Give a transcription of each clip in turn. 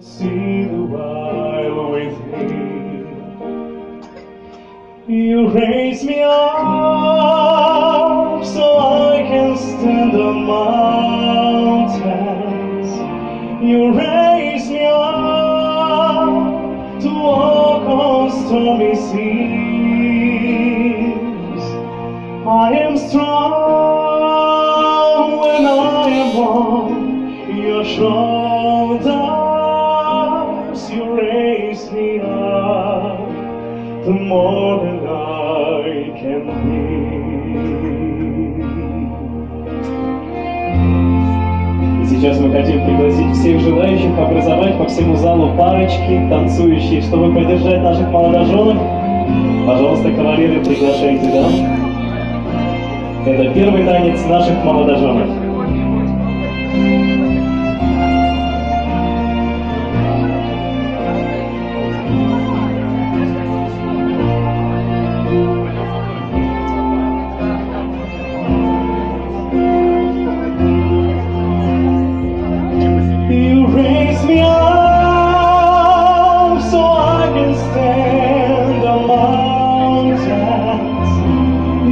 See the while with me. You raise me up so I can stand on mountains. You raise me up to walk on stormy seas. I am strong when I am on your shoulders. You raise me up to more than I can be. И сейчас мы хотим пригласить всех желающих образовать по всему залу парочки, танцующие, чтобы поддержать наших молодоженов. Пожалуйста, кавалеры, приглашайте дам. Это первый танец наших молодоженов. You raise me up so I can stand on mountains.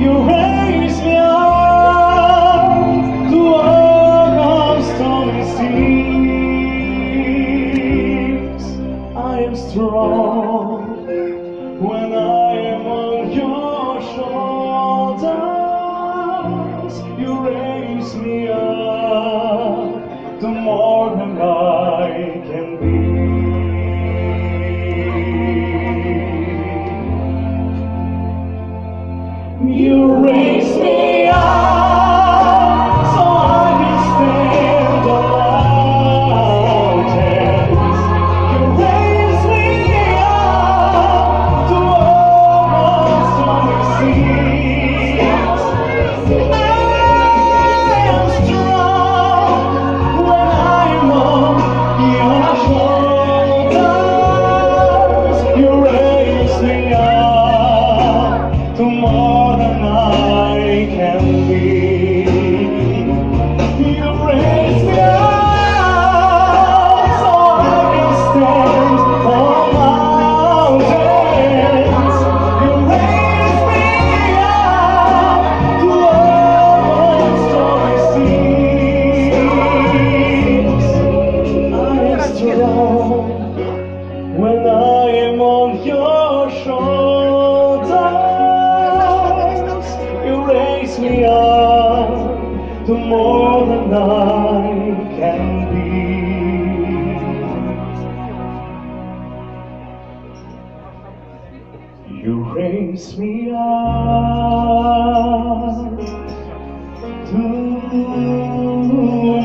You raise me up to walk on stormy seas. I am strong when I am on your shoulders. You raise me up to more than I can be. You raise me up so I can stand on mountains. You raise me up to walk on stormy seas. I am strong when I'm on your shoulders. You raise me up to more than I can be. You raise me up so I can stand on mountains. You raise me up to walk on stormy seas. I am strong when I am on your shoulders. You raise me up to more than I can be. You raise me up to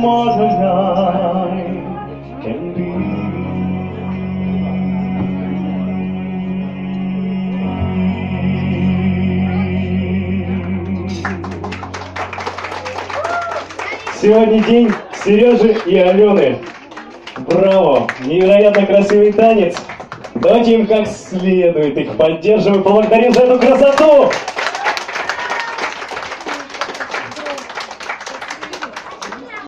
more than I can be. Сегодня день Сережи и Алены. Браво! Невероятно красивый танец. Давайте им как следует их поддержим и поблагодарим за эту красоту!